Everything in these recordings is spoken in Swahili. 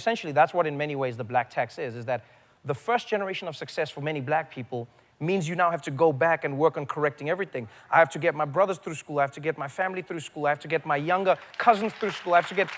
essentially, that's what in many ways the black tax is that the first generation of success for many black people means you now have to go back and work on correcting everything. I have to get my brothers through school, I have to get my family through school, I have to get my younger cousins through school, I have to get...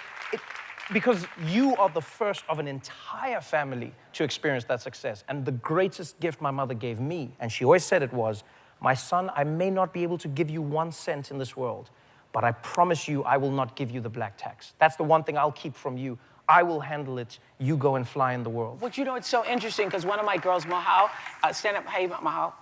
Because you are the first of an entire family to experience that success. And the greatest gift my mother gave me, and she always said it was, my son, I may not be able to give you 1 cent in this world, but I promise you I will not give you the black tax. That's the one thing I'll keep from you. I will handle it. You go and fly in the world. But you know, it's so interesting because one of my girls, Mahal, stand up, hey, Mahal.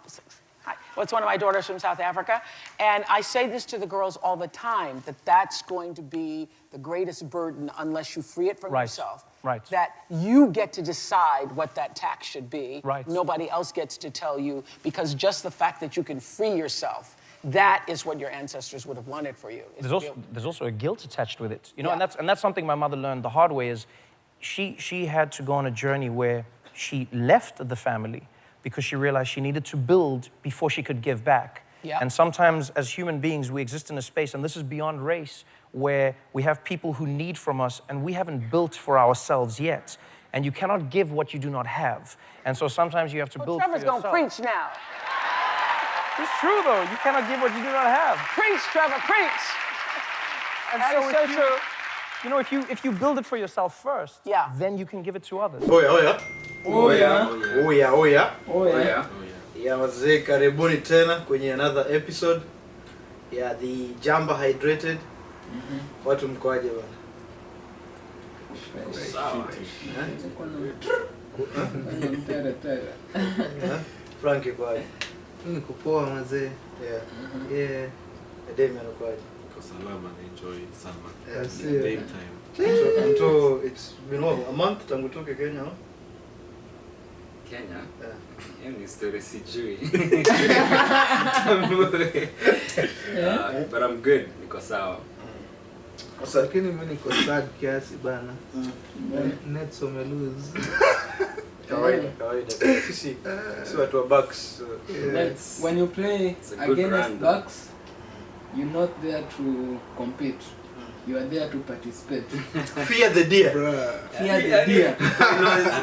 Hi. Well, it's one of my daughters from South Africa. And I say this to the girls all the time, that that's going to be the greatest burden unless you free it from yourself. Right. That you get to decide what that tax should be. Right. Nobody else gets to tell you, because just the fact that you can free yourself, that is what your ancestors would have wanted for you. There's also a guilt attached with it. You know, and that's something my mother learned the hard way is she had to go on a journey where she left the family because she realized she needed to build before she could give back. Yeah. And sometimes as human beings, we exist in a space, and this is beyond race, where we have people who need from us and we haven't built for ourselves yet. And you cannot give what you do not have. And so sometimes you have to build for yourself. Trevor's gonna preach now. It's true though, you cannot give what you do not have. Preach, Trevor, preach. And That so is so true. You know, if you build it for yourself first, then you can give it to others. Oh yeah. Oh yeah. Oh yeah, oh yeah. Oh yeah. Ya wazee, karibuni tena kwenye another episode ya The Jamba Hydrated. Watu mkoaje bwana? Sawa. Frankie kwaje? Niko poa mzee. Yeah. Demi anakwaje? Kwa salama na enjoy summer. Yeah, Game time. So it's been a month tangu toke Kenya, no? Kenya? Yeah. Hiyo ni story sijui. But I'm good. Niko sawa. Sasa lakini mimi niko sad kiasi bana. Nets lose. Kawaida. Sisi watu wa Bucks. When you play against Bucks, you're not there to compete. You are there to participate. Fear the deer. Fear the deer.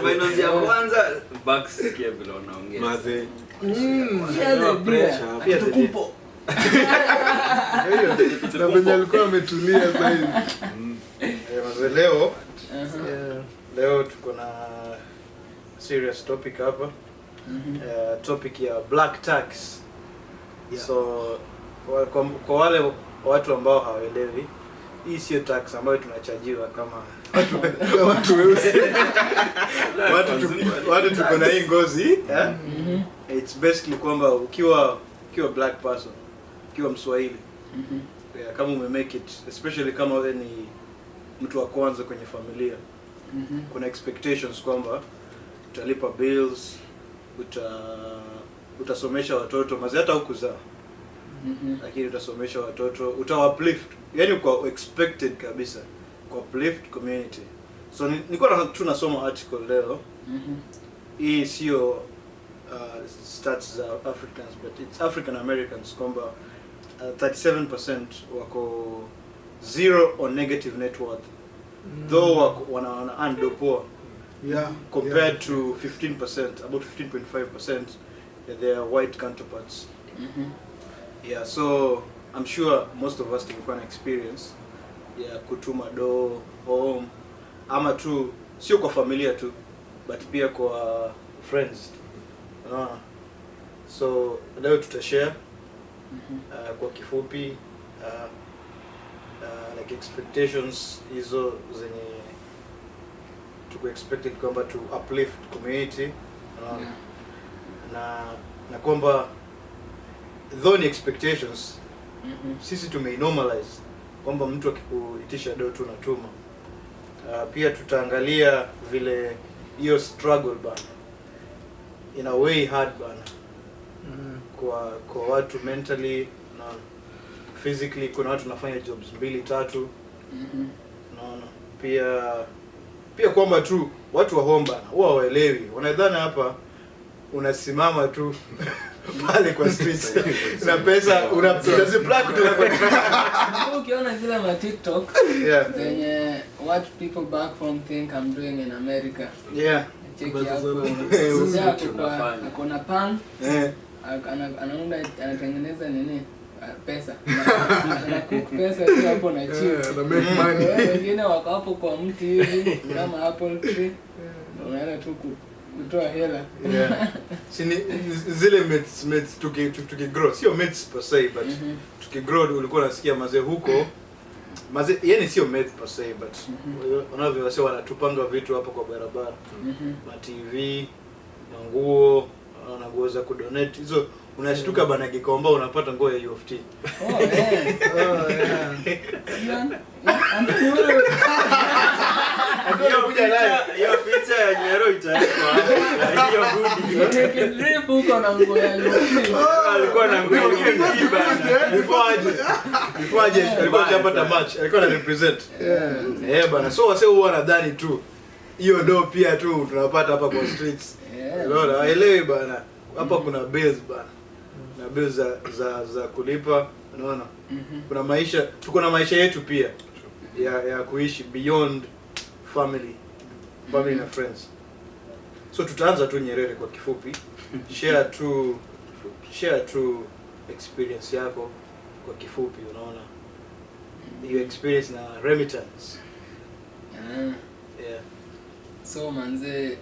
Finals ya kwanza Bucks sikia vile unaongea. Maze. Fear the deer. Fear the deer. Na venye alikuwa ametulia sasa hivi. Maze leo tuko na serious topic hapa. Topic ya black tax. So kwa wale watu ambao hawaelewi, hii sio tax ambayo tunachajiwa kama watu weusi. Watu tuko na hii ngozi, It's basically kwamba ukiwa black person, ukiwa Mswahili, kama make it, especially kama wewe ni mtu wa kwanza kwenye familia, kuna expectations kwamba utalipa bills, utasomesha watoto, mazi hata hukuzaa. Lakini utasomesha watoto, utawaplift, yani uko expected kabisa kwa uplift community. So nilikuwa tunasoma article leo. Hii sio stats za Africans, but it's African Americans kwamba 37% wako zero or negative net worth. Though wana earn poor. Compared to 15%, about 15.5% their white counterparts. Yeah, so I'm sure most of us tumekuwa na experience ya kutuma do home ama tu sio kwa familia tu, but pia kwa friends. So leo tutashare kwa kifupi like expectations hizo zenye tuko expected kwamba to uplift community, na kwamba though ni expectations, sisi normalize kwamba mtu akikuitisha do tu natuma. Pia tutaangalia vile hiyo struggle bana, in a way hard bana, kwa watu mentally na physically. Kuna watu wanafanya jobs 2-3, naona pia kwamba tu watu wa home bana huwa waelewi, wanadhani hapa unasimama tu pale kwa streets. Na pesa unaziplug kutoka kwa ukiona zile ma TikTok zenye what people back home think I'm doing in America. Check hapo. Akona pan. Anatengeneza nini? Pesa. Anacook pesa tu hapo na cheese. Na make money. Wengine wako hapo kwa mti hivi kama apple tree. Unaenda tu kutoa hela. Sini zile mates tukigrow, sio mates per se but tukigrow ulikuwa unasikia mazee huko. Mazee yani sio mates per se but wanavyosema wanatupanga vitu hapo kwa barabara. Ma TV, manguo, na nguo za kudonate. Hizo unashtuka bana Gikomba unapata nguo ya UFT. Hiyo picha ya Nyero itawekwa hapo. Hiyo good. Take a trip huko na nguo ya UFT. Alikuwa na nguo ya UFT bana. Before aje alikuwa hajapata match, alikuwa na represent. Bana. So wase huwa wanadhani tu hiyo do pia tu tunapata hapa kwa streets. Unaona, haelewi bana. Hapa kuna bills bana. Na bills za kulipa, unaona? Kuna maisha, tuko na maisha yetu pia ya kuishi beyond family na friends. So tutaanza tu Nyerere kwa kifupi. Share tu experience yako kwa kifupi, unaona? Your experience na remittance. So manze,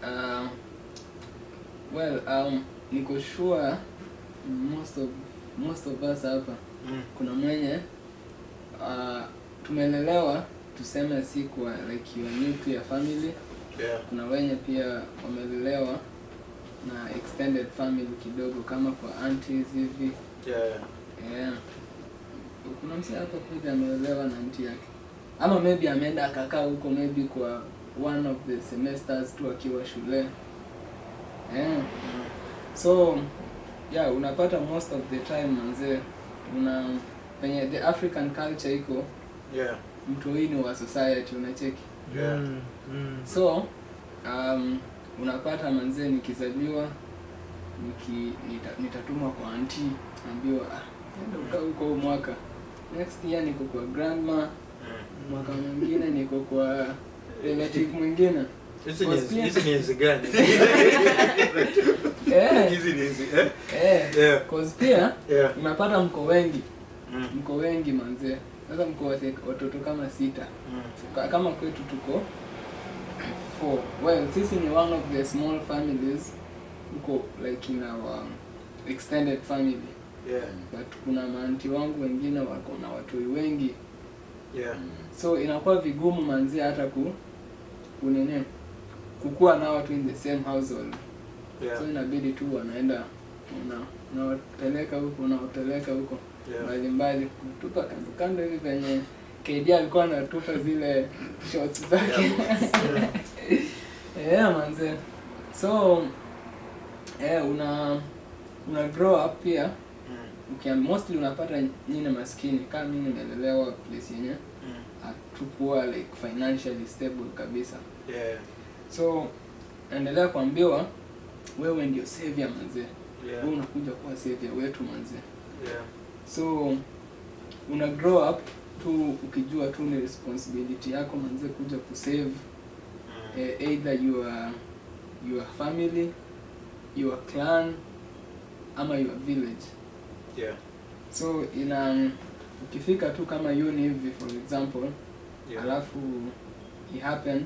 niko sure most of us hapa kuna mwenye tumelelewa tuseme si kwa like your nuclear family. Kuna wenye pia wamelelewa na extended family kidogo kama kwa aunties hivi. Kuna msee hapa pia amelelewa na auntie yake. Ama maybe ameenda akakaa huko maybe kwa one of the semesters tu akiwa shule. So unapata most of the time manze penye the African culture iko mtu ni wa society unacheki. So unapata manze nikizaliwa nitatumwa kwa auntie ambiwa nenda ukaa huko mwaka, next year niko kwa grandma, mwaka mwingine niko kwa relative mwingine. Hizi ni enzi gani? Hizi ni enzi cause pia unapata mko wengi manze. Sasa mko watoto kama 6. Kama kwetu tuko 4. Well, sisi ni one of the small families uko like in our extended family. But kuna maanti wangu wengine wako na watu wengi. So inakuwa vigumu manzi hata kukua na watu in the same household. So inabidi tu wanaenda unawapeleka huko mbali tupa kando hivi penye KD alikuwa anatupa zile shots zake. Manze. So una grow up pia. Mostly unapata nyinyi maskini kama mimi nimelelewa place yenye hatukuwa like financially stable kabisa. So endelea kuambiwa wewe ndio savior manze. Wewe unakuja kuwa savior wetu manze. So una grow up tu ukijua tu ni responsibility yako manze kuja kusave either your family, your clan ama your village. So ukifika tu kama uni hivi for example, alafu it happen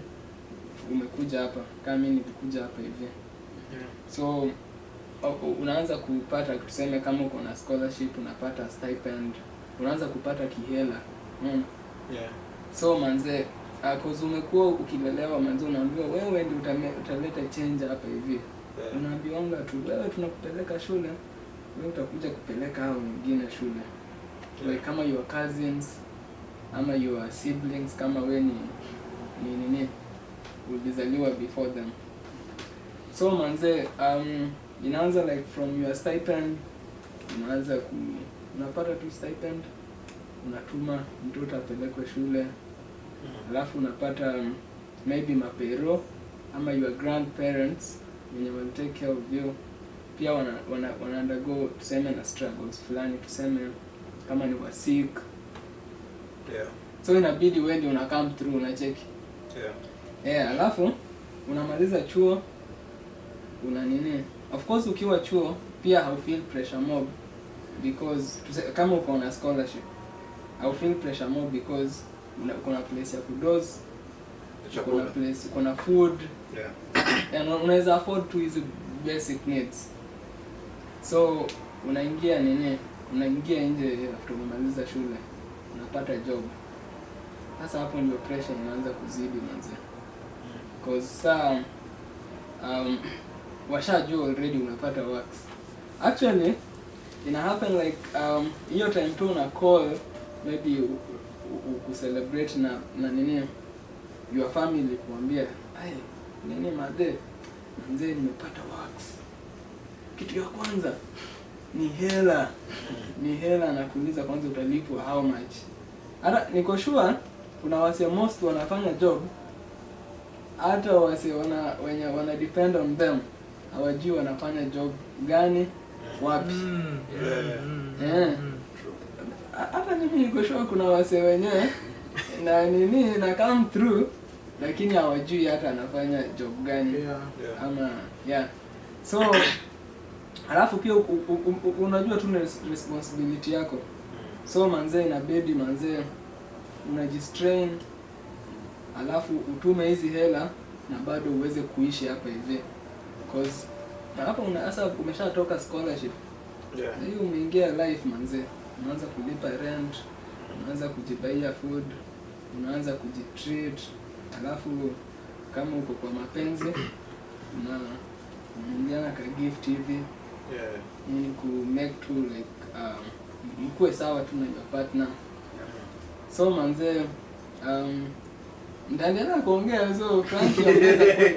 umekuja hapa kama mimi nilikuja hapa hivi. So unaanza kupata tuseme kama uko na scholarship unapata stipend, unaanza kupata kihela. So manze cause umekuwa ukilelewa manze unaambiwa wewe ndio utaleta change hapa hivi. Unaambiwa tu wewe tunakupeleka shule, wewe utakuja kupeleka hao wengine shule. Like kama your cousins ama your siblings kama wewe ni ulizaliwa before them. So manze inaanza like from your stipend unapata tu stipend, unatuma mtoto apelekwe shule. Alafu unapata maybe mapero ama your grandparents wenye will take care of you pia wana undergo tuseme na struggles fulani, tuseme kama ni wa sick. Yeah. So inabidi wewe ndio una come through unacheki. Yeah. Alafu unamaliza chuo una nini? Of course ukiwa chuo pia hau feel pressure mob because kama uko na scholarship hau feel pressure mob because kuna place ya kudoze, kuna place, kuna food. Yeah. And unaweza afford to hizo basic needs. So unaingia nini? Unaingia nje after kumaliza shule. Unapata job. Sasa hapo ndio pressure inaanza kuzidi manze. Because washajua already unapata works. Actually ina happen like hiyo time tu una call maybe ku celebrate na nini your family kuambia ai nini madhe mzee nimepata works. Kitu ya kwanza ni hela na kuuliza kwanza utalipwa how much. Hata niko sure kuna wase most wanafanya job hata wase wenye wana depend on them hawajui wanafanya job gani wapi. Hata mimi niko sure kuna wase wenyewe na nini na come through lakini hawajui hata anafanya job gani. Ama so alafu pia unajua tu responsibility yako. So manze inabidi manze unajistrain alafu utume hizi hela na bado uweze kuishi hapa hivi because hapa sasa umeshatoka scholarship. Hiyo umeingia life manze, unaanza kulipa rent, unaanza kujibaia food, unaanza kujitreat, alafu kama uko kwa mapenzi unaingiana ka gift hivi. Ni ku make to like mkuwe sawa tu na your partner. So manze ndaendelea kuongea so Frank ongeza point.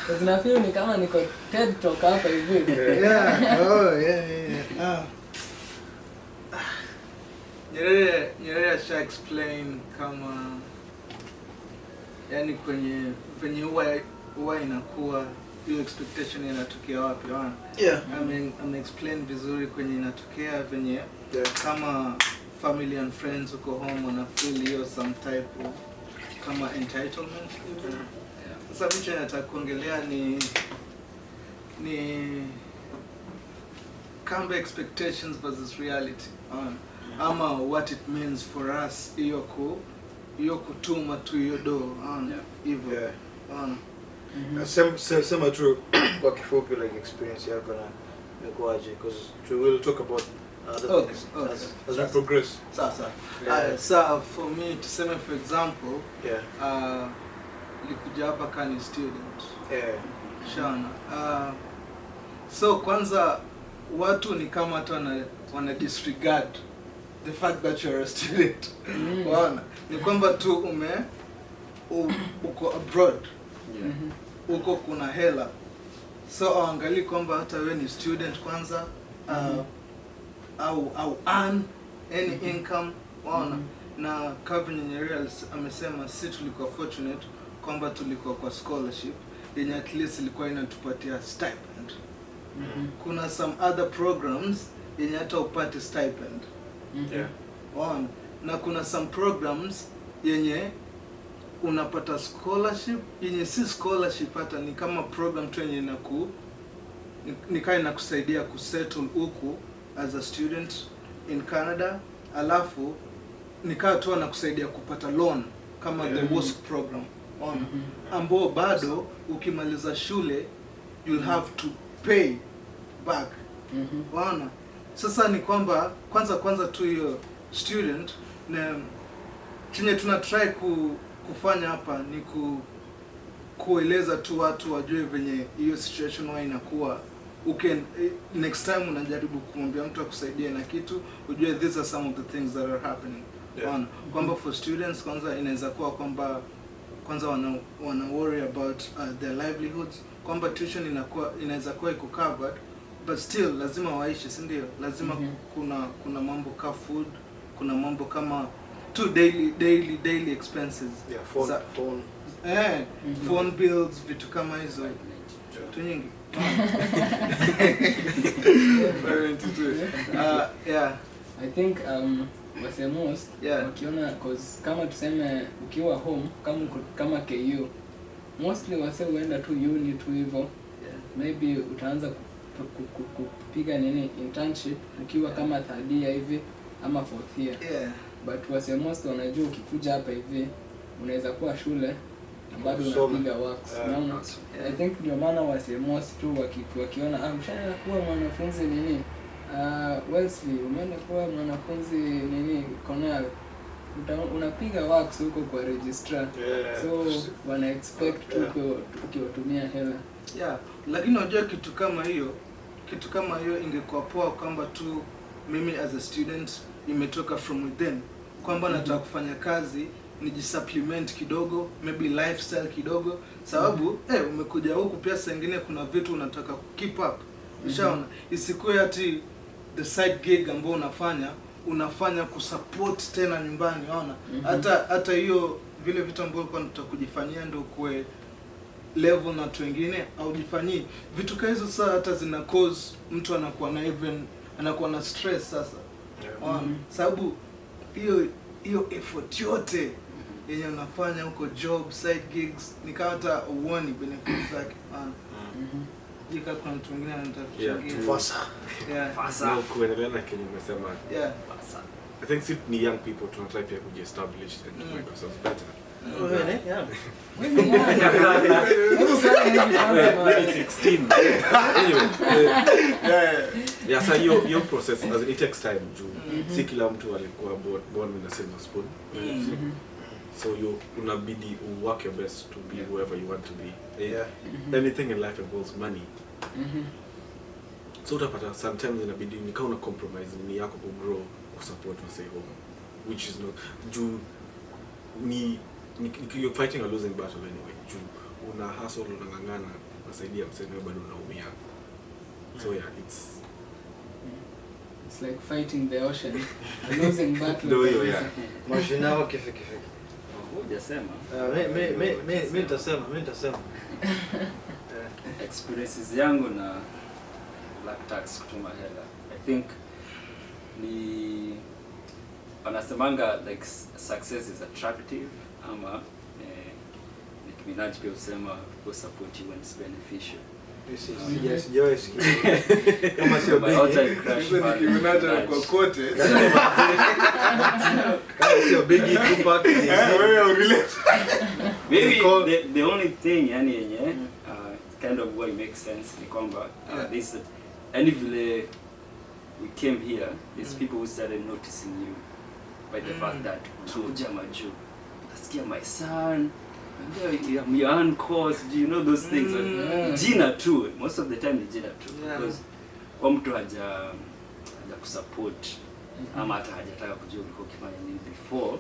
Sasa feel ni kama niko TED Talk hapa hivi. Nyerere asha explain kama yani kwenye venye huwa inakuwa hiyo expectation inatokea wapi wana. I explain vizuri kwenye inatokea venye kama family and friends uko home wana feel hiyo some type of kama entitlement. Sasa vitu nataka kuongelea ni kama expectations versus reality. Ama what it means for us hiyo kutuma tu hiyo do hivyo. Sema true kwa kifupi like experience yako na nikuaje because we will talk about other things as we progress. So for me to say for example nilikuja hapa kama student. Shana. So kwanza watu ni kama hata wana disregard the fact that you're a student. Wana ni kwamba tu uko abroad. Uko kuna hela. So angalia kwamba hata wewe ni student kwanza au earn any income. Wana na Kevin Nyerere amesema si tulikuwa fortunate kwamba tulikuwa kwa scholarship yenye at least ilikuwa inatupatia stipend. Kuna some other programs yenye hata upate stipend. Na kuna some programs yenye unapata scholarship yenye si scholarship hata ni kama program tu yenye nikai inakusaidia kusettle huku as a student in Canada, alafu nikaa tu anakusaidia kupata loan kama the WOSC program ambao bado ukimaliza shule you'll have to pay back. Sasa ni kwamba kwanza tu hiyo student na chenye tuna try kufanya hapa ni kueleza tu watu wajue venye hiyo situation wao inakuwa. Next time unajaribu kumwambia mtu akusaidie na kitu ujue these are some of the things that are happening. Kwamba for students kwanza inaweza kuwa kwamba kwanza wana worry about their livelihoods, kwamba tuition inaweza kuwa iko covered but still lazima waishi, si ndio? Lazima kuna mambo kama food, kuna mambo kama two daily expenses. Phone phone bills, vitu kama hizo. tu nyingi. Yeah. I think wase most Yeah. wakiona cause kama tuseme ukiwa home kama KU mostly wase huenda tu uni tu hivyo. Yeah. Maybe utaanza kupiga nini internship ukiwa kama third year hivi ama fourth year. Yeah. But wase most wanajua ukikuja hapa hivi unaweza kuwa shule na bado unapiga works. Unaona? I think ndio maana wase most tu wakiona mshana kuwa mwanafunzi nini Wesley umeenda kuwa mwanafunzi nini Cornell unapiga works huko kwa registrar. So wana expect ukiwatumia hela. Yeah, lakini unajua kitu kama hiyo ingekuwa poa kwamba tu mimi as a student imetoka from within kwamba nataka kufanya kazi nijisupplement kidogo, maybe lifestyle kidogo, sababu umekuja huku pia saa nyingine kuna vitu unataka keep up. Ushaona? Isikuwe ati the side gig ambao unafanya kusupport tena nyumbani, unaona? Hata hiyo vile vitu ambavyo ulikuwa unataka kujifanyia ndio kuwe level na watu wengine au jifanyie vitu kama hizo. Sasa hata zina cause mtu anakuwa na stress sasa. Sababu hiyo effort yote yenye unafanya huko job side gigs ni kama hata uone benefits zake. Jika kuna mtu mwingine anataka kuchangia. Fasa. Kuendelea na kenye umesema. Yeah. Fasa. I think if ni young people tunatry pia kujiestablish and to make ourselves better. Yeah. Maybe 16. Anyway. Yeah, so your process as it takes time to si kila mtu alikuwa born with a silver spoon. So you unabidi work your best to be whoever you want to be. Anything in life involves money. So utapata sometimes inabidi ni kama una compromise ni yako ku grow ku support wase home, which is not you're fighting a losing battle anyway. Una hustle unangangana unasaidia msanii bado unaumia. So yeah, it's like fighting the ocean, a losing battle. Mashina wao kifi. Hujasema. Mimi nitasema. Experiences yangu na black tax kutuma hela. I think ni wanasemanga like success is attractive ama Nicki Minaj pia usema people support you when it's beneficial. Yes, Joyce. Kama sio big. Nicki Minaj kwa kote. Kama sio big Tupac. Maybe the only thing yani yenye kind of what makes sense ni kwamba this and if we came here, there's people who started noticing you by the fact that Jamaju, nasikia my son, I'm your uncle, do you know those things? Jina too, most of the time ni jina too, because kwa mtu haja kusupport ama hata hajataka kujua ulikuwa ukifanya nini before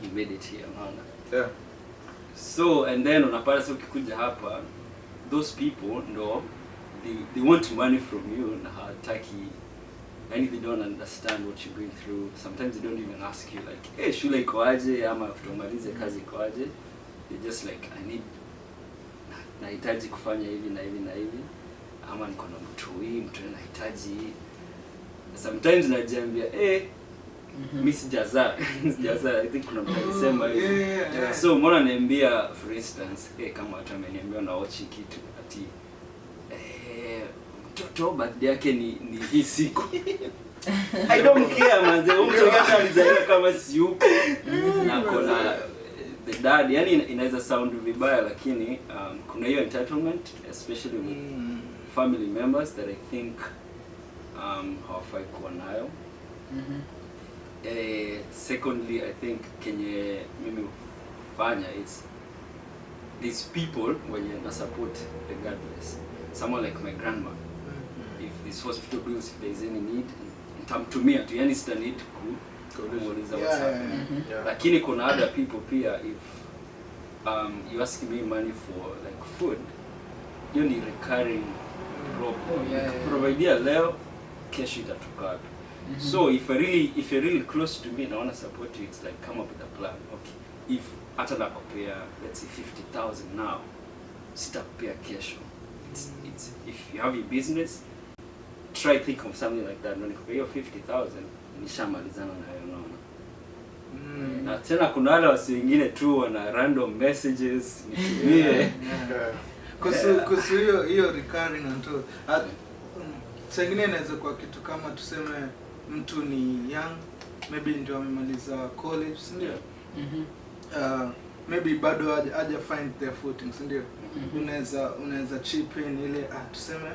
you made it here, unaona? So and then unapata sasa ukikuja hapa, those people no, they want money from you na hataki, and they don't understand what you're going through. Sometimes they don't even ask you like, hey, shule iko aje ama tumalize kazi iko aje. They just like, I need nahitaji kufanya hivi na hivi na hivi ama niko na mtu nahitaji. Sometimes najiambia mimi sijaza I think kuna mtu alisema hivi. So mbona niambia for instance kama watu ameniambia na watch kitu ati mtoto birthday yake ni hii siku. I don't care man, mtu hata alizaliwa kama si yuko na kona the dad, yani inaweza sound vibaya lakini kuna hiyo entitlement especially with family members that I think hawafai kuwa nayo. Secondly, I think kenye mimi fanya is these people when you support regardless. Someone like my grandma, if this hospital bills, if there is any need, nitamtumia tu, yani sita need kumuuliza what's happening. Lakini kuna other people pia, if you ask me money for like food, hiyo ni recurring problem. Providea leo, kesho itatoka. So if you're really close to me and I want to support you, it's like come up with a plan. Okay, if hata nakopea let's say 50,000 now, sitakupea kesho. It's if you have a business, try think of something like that. Ndio nikupea hiyo 50,000 nishamalizana nayo, unaona. Na tena kuna wale wasi wengine tu wana random messages nitumie. Kuhusu hiyo recurring until sengine inaweza kuwa kitu kama tuseme mtu ni young, maybe ndio amemaliza college, ndio. Maybe bado haja find their footing, ndio. Unaweza chip in ile tuseme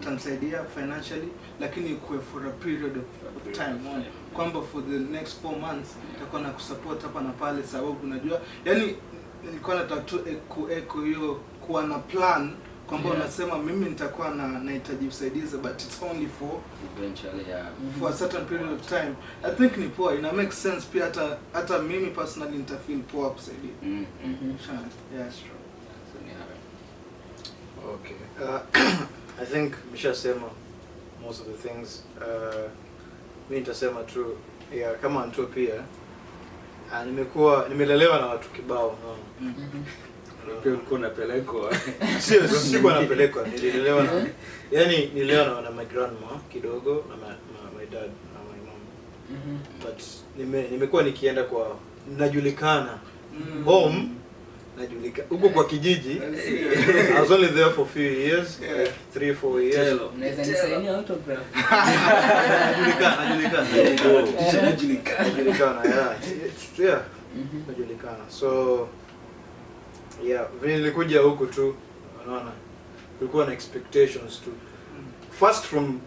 tamsaidia financially, lakini kwa for a period of time, kwamba for the next 4 months itakuwa na kusupport hapa na pale, sababu unajua yani nilikuwa nataka kueko hiyo kuwa na plan kwamba unasema mimi nitakuwa nahitaji usaidizi, but it's only for eventually for a certain period of time. I think ni poa, ina make sense pia, hata mimi personally nita feel poa kusaidia. Yeah, true. Okay. I think Mishasema most of the things. Mimi nitasema tu kama mtu pia nimelelewa na watu kibao, pia ulikuwa unapelekwa. Sikuwa napelekwa, nililelewa na nililelewa na my grandma kidogo na my dad na my mom. But nimekuwa nikienda kwa najulikana home, najulikana huko kwa kijiji. I was only there for a few years, like 3-4 years. Unaweza nisaidia autograph? Najulikana, yeah. Najulikana. So vile nilikuja huku tu, unaona, kulikuwa na expectations tu. First from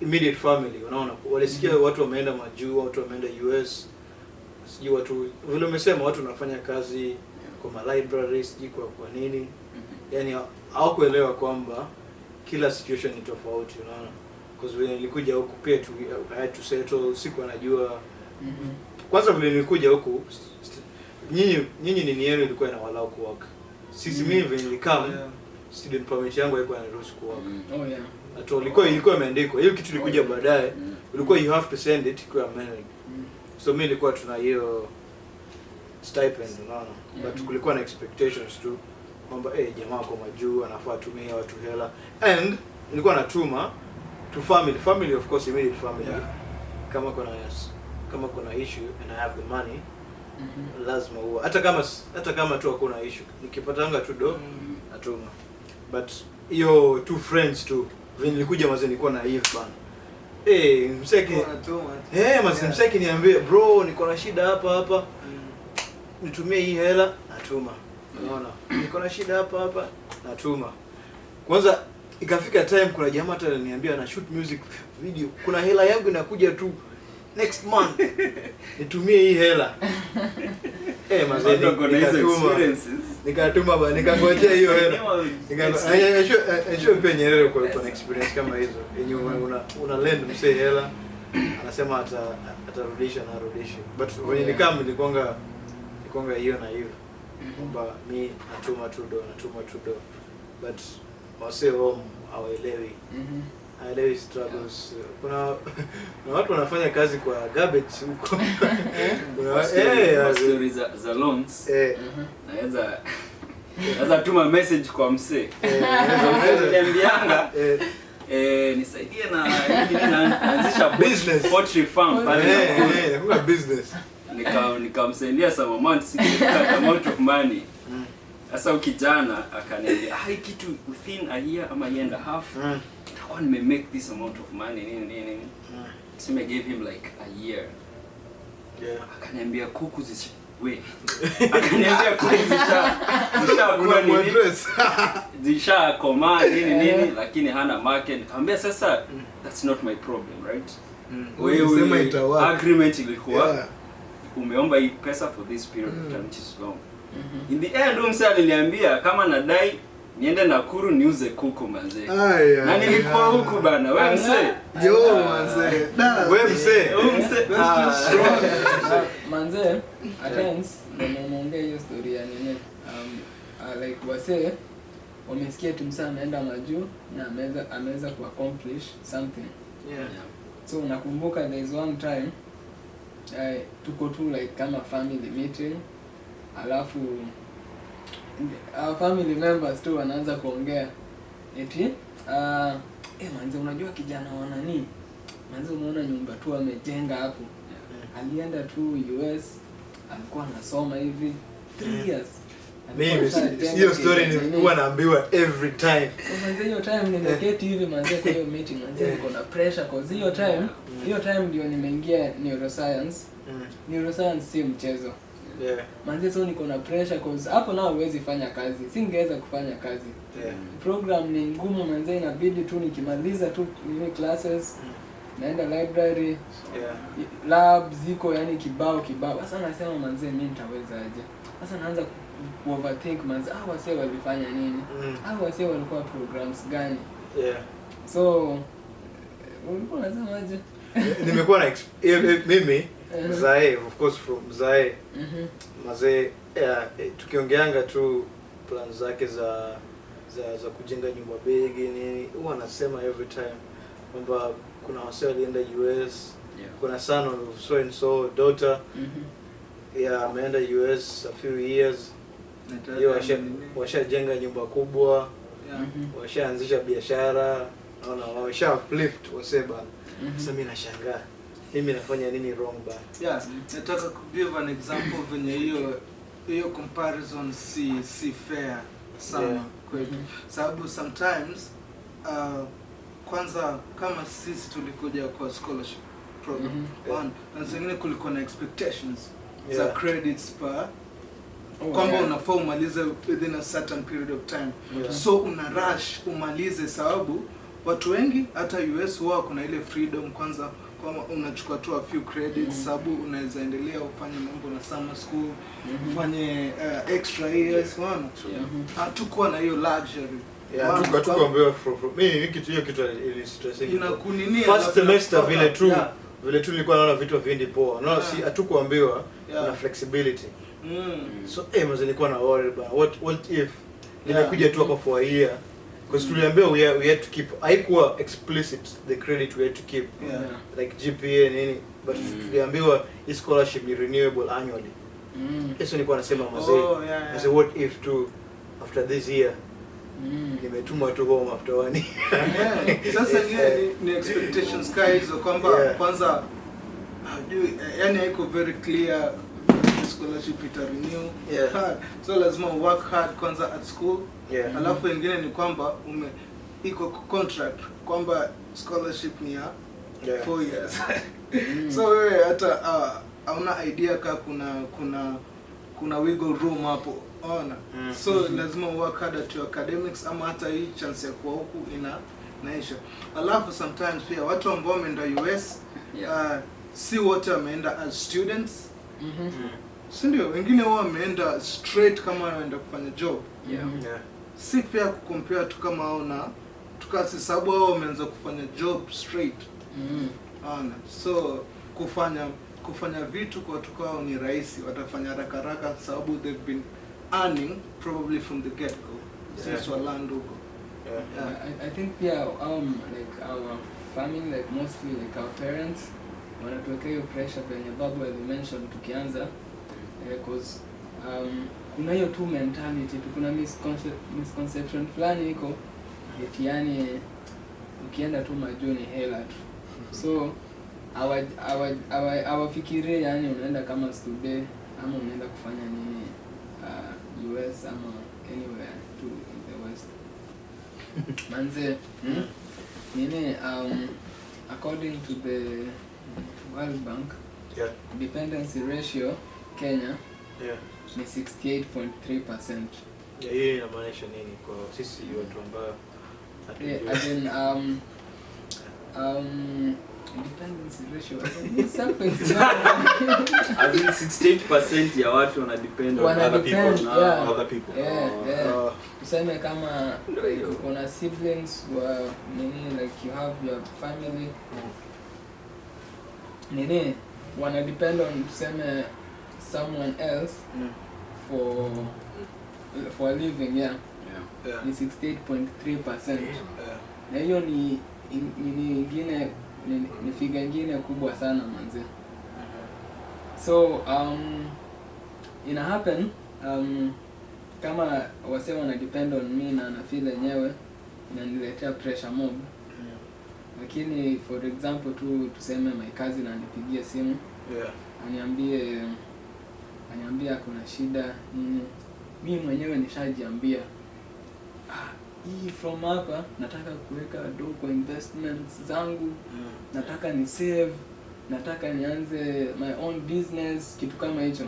immediate family, unaona, walisikia watu wameenda majuu, watu wameenda US, sijui watu vile umesema watu wanafanya kazi kwa ma libraries, sijui kwa nini. Yani hawakuelewa kwamba kila situation ni tofauti, unaona. Because vile nilikuja huku pia I had to settle, sikuwa najua. Kwanza vile nilikuja huku, nyinyi nini yenu ilikuwa inawalau kuwork. Sisi mimi vile nilikam, student permit yangu haikuwa inaruhusu kuwork. Ato ilikuwa imeandikwa. Hiyo kitu ilikuja baadaye. Ilikuwa you have to send it kwa mailing. So mimi nilikuwa tuna hiyo stipend, unaona. But kulikuwa na expectations tu kwamba jamaa kwa majuu anafaa tumie watu hela. And nilikuwa natuma to family of course, immediate family. Kama kuna issue and I have the money, lazima huwa hata kama tu hakuna issue, nikipatanga tu do natuma. But hiyo two friends tu vile nilikuja mazeni nilikuwa na Eve bana, mseki niambie bro, niko na shida hapa nitumie hii hela, natuma. Unaona, niko na shida hapa natuma. Kwanza ikafika time kuna jamaa hata aliniambia na shoot music video, kuna hela yangu inakuja tu next month, nitumie hii hela. Mazeni nikatuma bana, nikangojea hiyo hela. Nikasho pia Nyerere kwa experience kama hizo yenye una lend mse hela, anasema atarudisha na arudishe. But when nilikuanga hiyo na hiyo kwamba mimi natuma tu do, but wase home hawaelewi. Hawaelewi struggles. Kuna watu wanafanya kazi kwa garbage huko. Stories za loans. Naweza tuma message kwa mse. Niambianga nisaidie na naanzisha business poultry farm pale. Kuna business. Nikamsaidia some months amount of money. Sasa ukijana akaniambia hii kitu within a year ama year and a half nitakuwa make this amount of money nini. So I gave him like a year. Akaniambia kuku akaniambia kuku zishakuwa nini, zishakomaa nini, lakini hana market. Nikamwambia sasa that's not my problem, right? Wewe agreement ilikuwa umeomba hii pesa for this period of time which is long. In the end mse aliniambia kama nadai niende Nakuru niuze kuku manze. Na nilikuwa huku bana. Wewe mse. Wewe mse. Manze, attends nimeongea hiyo story ya nini. Like wase wamesikia tumsa ameenda majuu na ameweza ku accomplish something. So nakumbuka there is one time tuko tu like kama family meeting, alafu our family members tu wanaanza kuongea eti manze unajua kijana wa nani, manze unaona nyumba tu amejenga hapo, alienda tu US, alikuwa anasoma hivi 3 years. Mimi hiyo story nilikuwa naambiwa every time. Manze hiyo time nimeketi hivi manze kwa hiyo meeting, manze niko na pressure cause hiyo time ndio nimeingia neuroscience. Neuroscience si mchezo. Manze so niko na pressure cause hapo nao huwezi fanya kazi. Singeweza kufanya kazi. Program ni ngumu manze, inabidi tu nikimaliza tu nini classes, naenda library, lab ziko yani kibao. Sasa nasema manze mimi nitaweza aje? Sasa naanza overthink manze, wase walifanya nini? Wase walikuwa programs gani? So ulikuwa unasema aje? Nimekuwa na mimi Zae, of course from Zae. Mazee tukiongeanga tu plan zake za kujenga nyumba big nini, huwa anasema every time kwamba kuna wase walienda US, kuna son of so and so daughter ameenda US a few years, washajenga nyumba kubwa, washaanzisha biashara, naona wamesha uplift waseba. Sasa mimi nashangaa mimi nafanya nini wrong bana? Nataka ku give an example venye hiyo comparison si fair sana kwetu. Sababu sometimes kwanza kama sisi tulikuja kwa scholarship program na zingine kulikuwa na expectations za credits per kwamba unafaa umalize within a certain period of time. So una rush umalize, sababu watu wengi hata US wao kuna ile freedom kwanza kama unachukua tu a few credits, sababu unaweza endelea ufanye mambo na summer school, ufanye extra years hatukuwa na hiyo luxury. Hatukuambiwa mimi kitu ili stressing inakunini first semester vile tu nilikuwa naona vitu vingi poa. No, si hatukuambiwa na flexibility. So maze nilikuwa na worry ba what if nimekuja tu hapa for a year, because tuliambiwa we had to keep, haikuwa explicit the credit we had to keep like GPA nini, but tuliambiwa hii scholarship ni renewable annually. Eso nilikuwa nasema mazee what if to after this year nimetumwa tu home after 1 year. Sasa ni expectations hizo kwamba kwanza yani haiko very clear scholarship ita renew. So lazima work hard kwanza at school. Alafu wengine ni kwamba iko contract kwamba scholarship ni ya 4 years. So wewe hata hauna idea ka kuna wiggle room hapo. Ona. So lazima work hard at your academics, ama hata hii chance ya kuwa huku inaisha. Alafu sometimes pia watu ambao wameenda US si wote wameenda as students. Si ndio? Wengine wao wameenda straight kama wanaenda kufanya job. Si fair kucompare tu kama hao na tukasi, sababu wao wameanza kufanya job straight. Ona. So kufanya vitu kwa watu kwao ni rahisi, watafanya haraka sababu they've been earning probably from the get-go since walando. I think pia like our family, like mostly like our parents wanatuwekea hiyo pressure penye babu alimention tukianza, because kuna hiyo tu mentality, kuna misconception fulani iko eti yani ukienda tu majuu ni hela tu. So awafikirie yani unaenda kama student ama unaenda kufanya nini US ama anywhere to in the West. Manze nini according to the World Bank dependency ratio Kenya ni 68.3%. Hii inamaanisha nini kwa sisi watu ambao dependency ratio as in 68% ya watu wana depend on other people. Tuseme kama kuna siblings wa nini, like you have your family nini wana depend on tuseme someone else for a living ni 68.3%. Na hiyo ni ingine ni figa ingine kubwa sana manze. So ina happen kama wasema wana depend on me na feel yenyewe inaniletea pressure mob. Lakini for example tuseme my cousin anipigie simu. Aniambie kuna shida nini. Mimi mwenyewe nishajiambia hii from hapa nataka kuweka do kwa investments zangu. Nataka ni save, nataka nianze my own business, kitu kama hicho.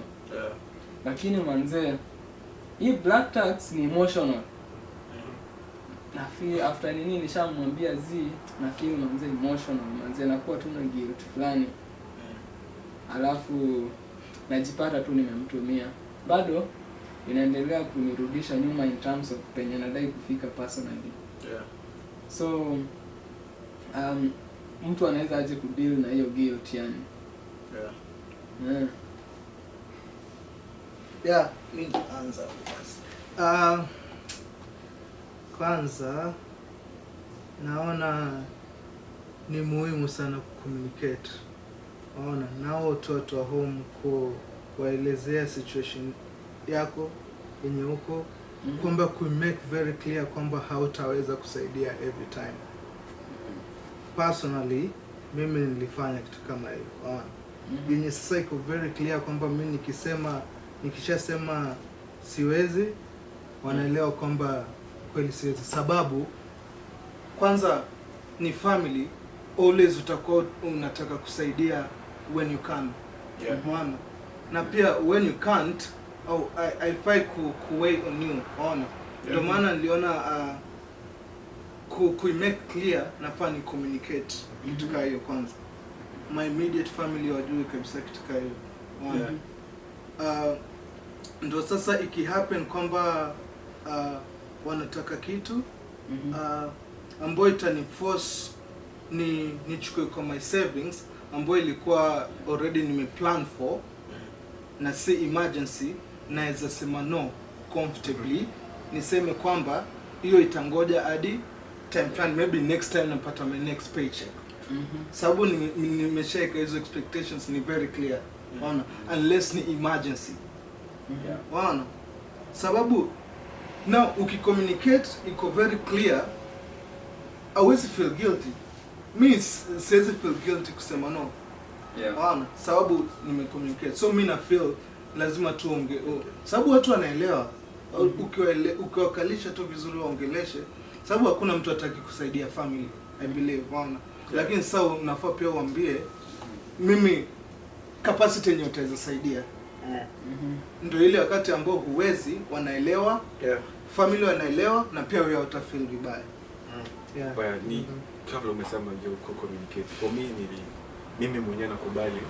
Lakini manze hii black tax ni emotional. Na feel after nini nishamwambia na feel manze emotional, manze nakuwa tu na guilt fulani. Alafu najipata tu nimemtumia. Bado inaendelea kunirudisha nyuma in terms of penye nadai kufika personally. So mtu anaweza aje kudeal na hiyo guilt yani. Mimi anza kwanza naona ni muhimu sana kucommunicate. Nao watu wa home kuwaelezea situation yako yenye huko, kwamba make very clear kwamba hautaweza kusaidia every time. Personally mimi nilifanya kitu kama hiyo. Yenye sasa iko very clear kwamba mimi nikishasema siwezi, wanaelewa kwamba kweli siwezi. Sababu kwanza ni family, always utakuwa unataka kusaidia when you can. Na pia when you can't, I fight ku wait on you. Ndio maana niliona ku make clear nafaa ni communicate kitu kama hiyo kwanza. My immediate family wajue kabisa kitu kama hiyo. Ndio sasa happen kwamba wanataka kitu ambayo itaniforce nichukue kwa my savings ambayo ilikuwa already nimeplan for na si emergency, naweza sema no comfortably, niseme kwamba hiyo itangoja hadi time plan, maybe next time napata my next paycheck. Sababu nimeshake hizo expectations ni very clear. Unless ni emergency. Sababu now ukicommunicate iko very clear, hauwezi feel guilty. Mimi siwezi feel guilty kusema no. Sababu nimecommunicate. So mimi na feel lazima tuongee. Sababu watu wanaelewa. Ukiwakalisha tu vizuri waongeleshe. Sababu hakuna mtu hataki kusaidia family, I believe. Lakini sasa unafaa pia uambie mimi capacity yenye utaweza saidia. Ndio ile wakati ambao huwezi, wanaelewa, family wanaelewa, na pia wewe utafeel vibaya. Ni kabla umesema ndio communicate. For me mimi mwenyewe nakubali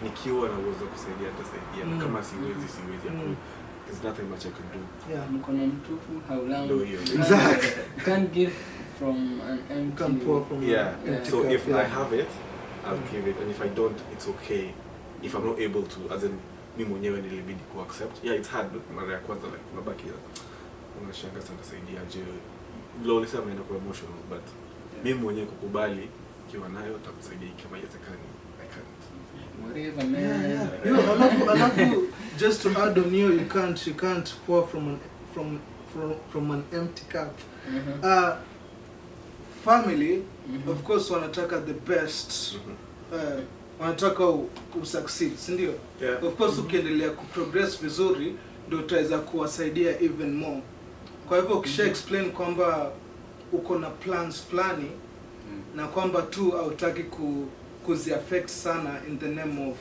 nikiwa na uwezo kusaidia nitasaidia. Kama siwezi there's nothing much I can do. Mkono mtupu haulamba. Exactly. You can't give from an empty. Can pour from So if I have it, I'll give it, and if I don't, it's okay. If I'm not able to, as in mimi mwenyewe nilibidi ku accept. It's hard mara ya kwanza, like unabaki unashanga sana saidiaje. Ndio ulisema inakuwa emotional, but mimi mwenyewe kukubali kiwa nayo takusaidia kama iwezekani. I can't. Whatever, man. Alafu just to add on you can't pour from an empty cup. Family, of course wanataka the best. Wanataka usucceed, si ndio? Of course ukiendelea kuprogress vizuri ndio utaweza kuwasaidia even more. Kwa hivyo ukisha explain kwamba uko na plans fulani na kwamba tu hautaki kuzi affect sana in the name of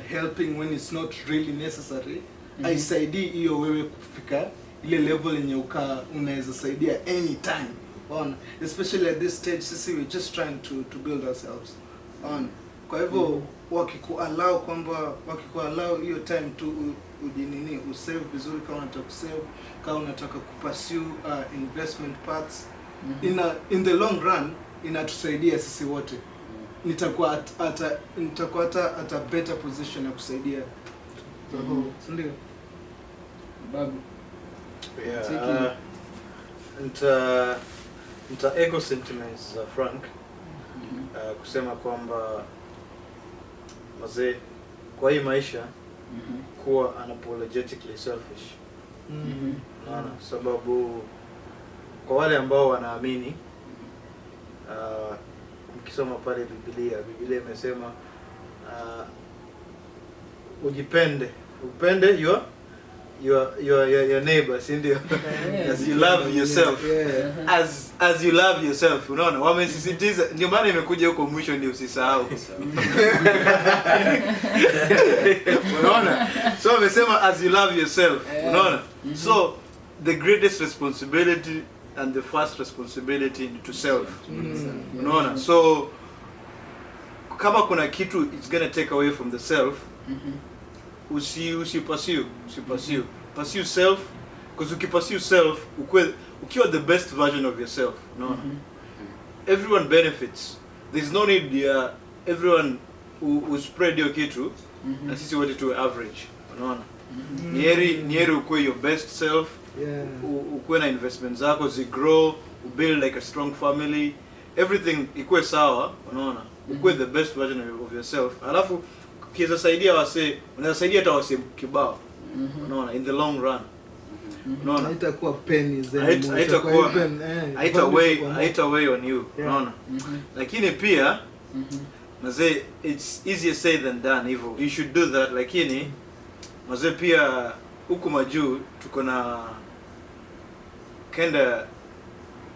helping when it's not really necessary, haisaidii hiyo wewe kufika ile level yenye unaweza saidia anytime. Especially at this stage sisi we're just trying to build ourselves. Kwa hivyo wakikuallow hiyo time tu usave vizuri, kama unataka kusave, kama unataka kupursue investment paths, in the long run inatusaidia sisi wote. Nitakuwa at a better position ya kusaidia. Ndio babu. Nita echo sentiments za Frank. Kusema kwamba mazee, kwa hii maisha kuwa unapologetically selfish. Unaona, sababu kwa wale ambao wanaamini mkisoma pale Biblia imesema upende your neighbor, si ndio? As you love yourself. As you love yourself. Unaona, wamesisitiza, ndio maana imekuja huko mwisho ndio usisahau. Unaona? So wamesema as you love yourself. Unaona? So the greatest responsibility and the first responsibility to self. Unaona? So kama kuna kitu it's going to take away from the self, pursue self, because ukipursue self ukiwa the best version of yourself, no? Everyone benefits. There's no need everyone who spread your kitu na sisi wote tu average, unaona? Nieri ukue your best self, ukue na investments zako grow, build like a strong family, everything ikue sawa, unaona? Ukue the best version of yourself. Alafu kiweza saidia unaweza saidia hata wase kibao. Unaona, in the long run. Unaona, haitakuwa pennies haitaway on you. Unaona? Lakini pia mazee, it's easier said than done hivyo. You should do that, lakini mazee pia huku majuu tuko na kinda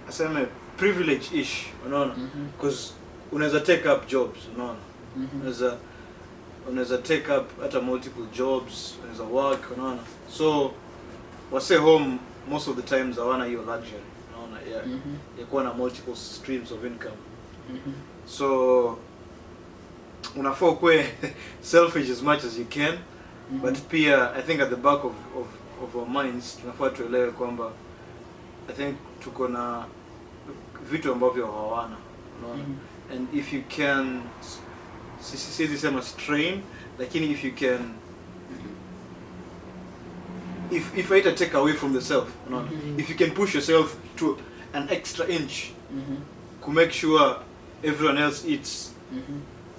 aseme privilege-ish, unaona? Because unaweza take up jobs, unaona? Unaweza take up hata multiple jobs, unaweza work, unaona? So wase home most of the times hawana hiyo luxury, unaona? Ya kuwa na multiple streams of income. So unafaa kuwe selfish as much as you can, but pia I think at the back of our minds tunafaa tuelewe kwamba I think tuko na vitu ambavyo hawana, unaona? And if you can siwezi sema strain, lakini if you can if I take away from the self, unaona? If you can push yourself to an extra inch to make sure everyone else eats,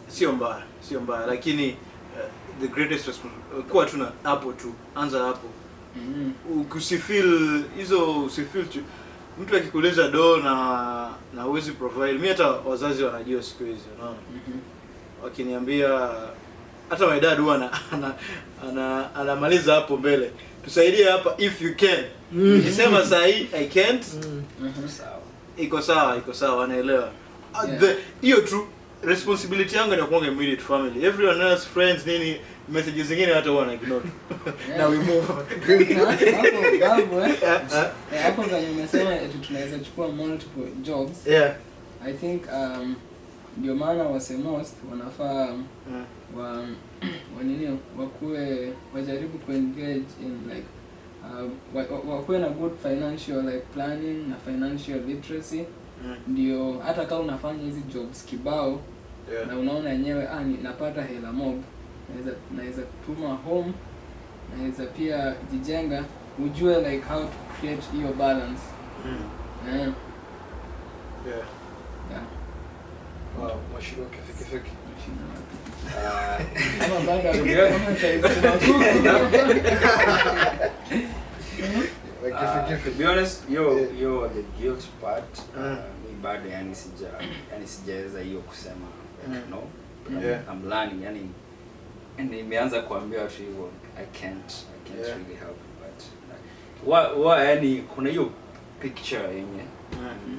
sio mbaya, lakini the greatest responsibility kuwa tuna hapo tu, anza hapo. Usifeel mtu akikuuliza do na huwezi provide. Mimi hata wazazi wanajua siku hizi, unaona? Wakiniambia hata my dad huwa anamaliza hapo mbele, tusaidie hapa if you can. Nikisema sahi I can't, sawa, iko sawa, wanaelewa. Hiyo tu responsibility yangu ni kuonga immediate family. Everyone else, friends, nini, messages zingine hata wana ignore. Now we move. Hapo kwenye umesema tunaweza chukua multiple jobs. I think ndio maana most wanafaa wajaribu kuengage in like wakuwe na good financial like planning na financial literacy. Ndio hata kama unafanya hizi jobs kibao na unaona yenyewe napata hela mob, naweza tuma home, naweza pia jijenga, ujue like how to create your balance. Wow, mashiro kifiki. To be honest, you're the guilt part. Mi bado yani sijaweza hiyo kusema, no. I'm learning, yani nimeanza kuambia watu hivyo, I can't really help, but yani kuna hiyo picture yenye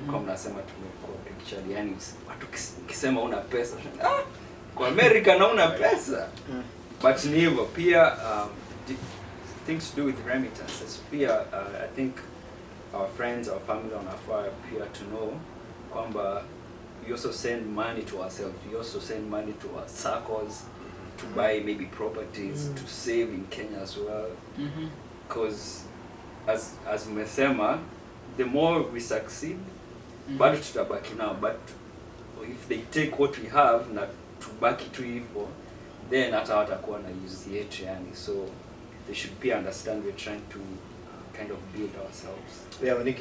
kama nasema tumekuwa picture, yani watu kisema una pesa, kwa America na una pesa, but ni hivyo pia. Things to do with remittances. Pia I think our friends, our family wanafaa pia to know kwamba we also send money to ourselves. We also send money to our circles to buy maybe properties, to save in Kenya as well. Because as umesema, the more we succeed, bado tutabaki nao, but if they take what we have na tubaki tu hivyo, then hata watakuwa na use yetu yani. So they should be understand we're trying to kind of build ourselves.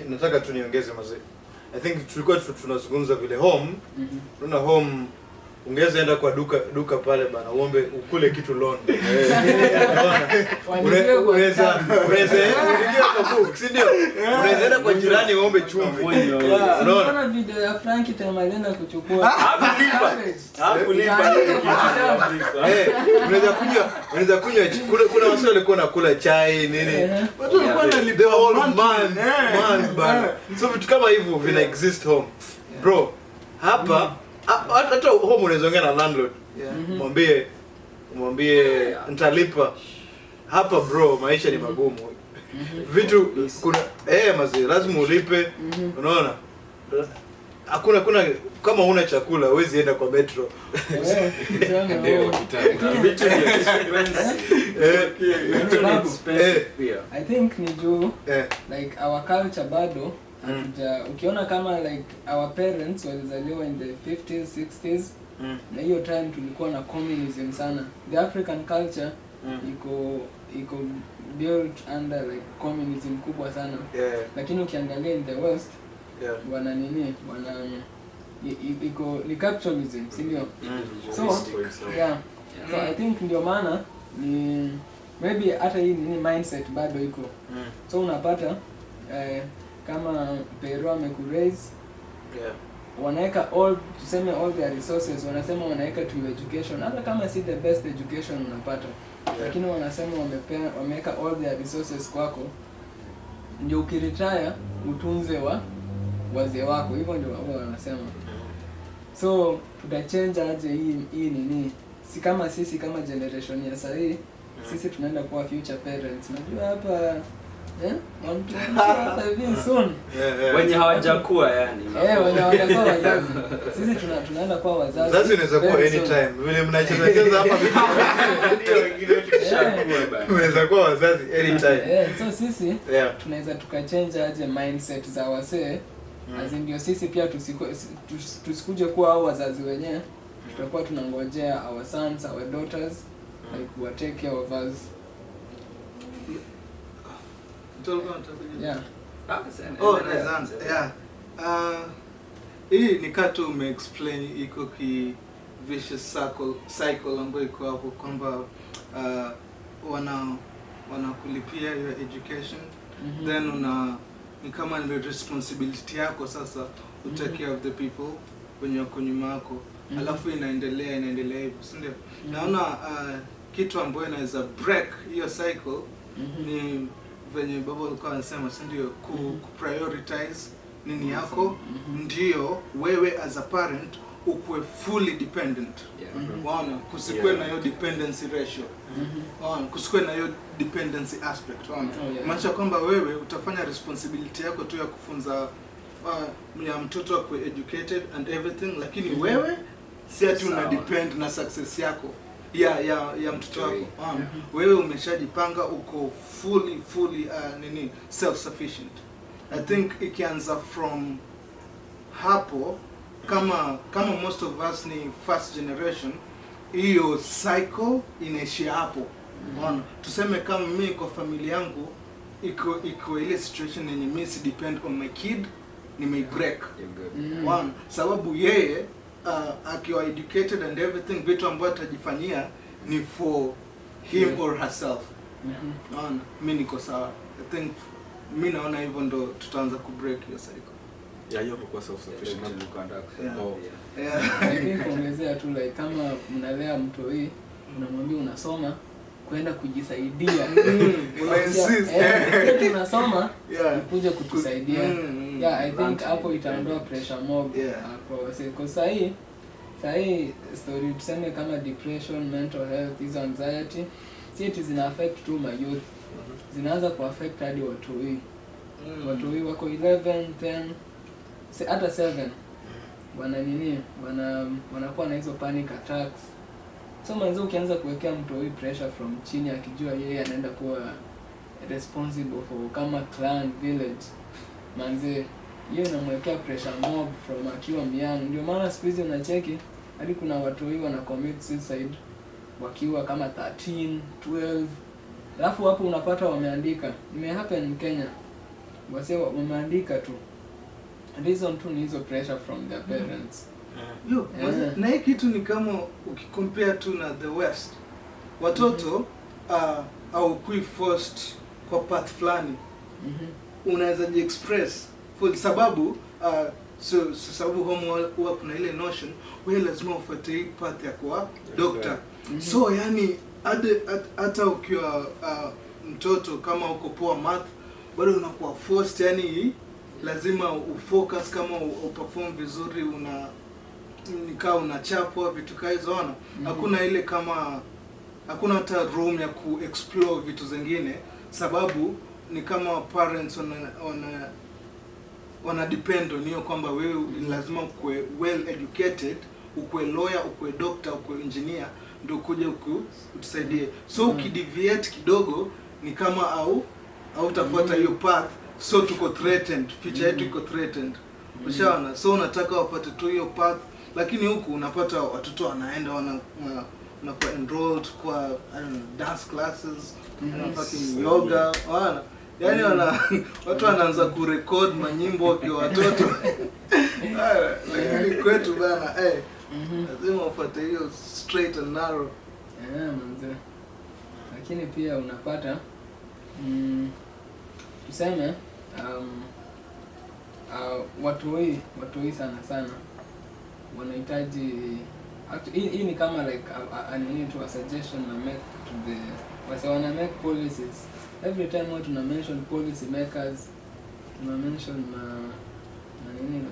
Nataka tu niongeze mazee. I think tulikuwa tunazungumza vile home, home ungeweza enda kwa duka pale bana uombe ukule kitu London. Unaweza uingia kwa book, si ndio? Unaweza enda kwa jirani uombe chumvi. Unaona video ya Frankie Temalena kuchukua. Hakulipa ile kitu. Unaweza kunywa kuna watu walikuwa nakula chai nini. Watu walikuwa na man bana. So vitu kama hivyo vina exist home. Bro, hapa hata home unaweza ongea na landlord. Mwambie nitalipa. Hapa bro, maisha ni magumu. Vitu kuna mazee lazima ulipe. Unaona? Hakuna kama huna chakula huwezi enda kwa metro. Ndio vitu I think ni juu like our culture bado ukiona kama like our parents walizaliwa in the 50s 60s na hiyo time tulikuwa na communism sana. The African culture iko built under like communism kubwa sana. Lakini ukiangalia in the West wana nini iko ni capitalism, si ndio? So so I think ndio maana ni maybe hata hii nini mindset bado iko. So unapata kama Peru amekuraise wanaweka tuseme all their resources, wanasema wanaweka to education, hata kama si the best education unapata, lakini wanasema wameweka all their resources kwako ndio ukiretire utunze wazee wako, hivyo ndio wao wanasema. So tutachange aje hii nini? Si kama sisi kama generation ya sasa hii sisi tunaenda kuwa future parents. Najua hapa hapa hivi soon. Wenye hawajakuwa yani. Wenye hawajakuwa wazazi. Sisi tunaenda kuwa wazazi. Wazazi inaweza kuwa anytime. Vile mnacheza hapa ndio wengine tukishakuwa bana. Unaweza kuwa wazazi anytime. So sisi tunaweza tukachange aje mindset za wasee. Ndio sisi pia tusikuje kuwa hao wazazi wenyewe. Tutakuwa tunangojea our sons, our daughters like who take care of us. Hii ni katu umeexplain iko ki vicious cycle ambayo iko hapo kwamba wanakulipia your education then ni kama ni responsibility yako sasa take care of the people wenye wako nyuma yako alafu inaendelea hivyo, si ndio? Naona kitu ambayo inaweza break hiyo cycle ni venye baba alikuwa anasema, si ndio? Ku prioritize nini yako ndio wewe as a parent ukue fully dependent. Waona kusikwe na hiyo dependency ratio. Waona kusikwe na hiyo dependency aspect. Waona maana kwamba wewe utafanya responsibility yako tu ya kufunza ya mtoto wako educated and everything, lakini wewe si ati una depend na success yako ya mtoto wako. Wewe umeshajipanga uko fully nini self sufficient. I think ikianza from hapo kama most of us ni first generation, hiyo cycle inaishia hapo. Tuseme kama mimi kwa familia yangu iko ile situation yenye mimi si depend on my kid, ni my break. Sababu yeye akiwa educated and everything, vitu ambavyo atajifanyia ni for him or herself. Mimi niko sawa. I think mimi naona hivyo ndo tutaanza ku break hiyo cycle. Hiyo kwa self sufficient I think kuongezea tu like kama mnalea mtoi unamwambia unasoma kwenda kujisaidia. Tunasoma kuja kutusaidia. I think hapo itaondoa pressure mob kwa wase. Kwa sahi story tuseme kama depression, mental health, hizo anxiety, it zina affect tu my youth. Zinaanza ku affect hadi watoi. Watoi wako 11, 10, hata 7. Wanakuwa na hizo panic attacks. So manzo ukianza kuwekea mtoi pressure from chini akijua yeye anaenda kuwa responsible for kama clan village, manze hiyo inamwekea pressure mob from akiwa young. Ndio maana siku hizi unacheki hadi kuna watoi wana commit suicide wakiwa kama 13, 12. Alafu hapo unapata wameandika happen in Kenya. Wase wameandika tu reason tu ni hizo pressure from their parents. Yo, na hii kitu ni kama ukicompare tu na the West. Watoto au kui forced kwa path fulani. Unaweza express for sababu sababu huwa kuna ile notion wewe lazima ufuate hii path ya kuwa doctor. So yani hata ukiwa mtoto kama uko poa math bado unakuwa forced, yani lazima ufocus, kama uperform vizuri nikaa unachapwa vitu hizo ona. Hakuna ile kama hakuna hata room ya kuexplore vitu zingine, sababu ni kama parents wana depend on hiyo kwamba wewe lazima ukue well educated, ukue lawyer, ukue doctor, ukue engineer ndio kuja utusaidie. So ukideviate kidogo ni kama au utafuata hiyo path, so tuko threatened, future yetu iko threatened. Ushaona? So unataka wapate tu hiyo path, lakini huku unapata watoto wanaenda wanakuwa enrolled kwa dance classes, fucking yoga, wana yani watu wanaanza kurecord manyimbo wakiwa watoto. Lakini kwetu bana lazima ufuate hiyo straight and narrow. Manze. Lakini pia unapata tuseme watu hii sana wanahitaji hii ni kama like I need to a suggestion na make to the wase wana make policies. Every time what tuna mention policy makers, tuna mention na nini,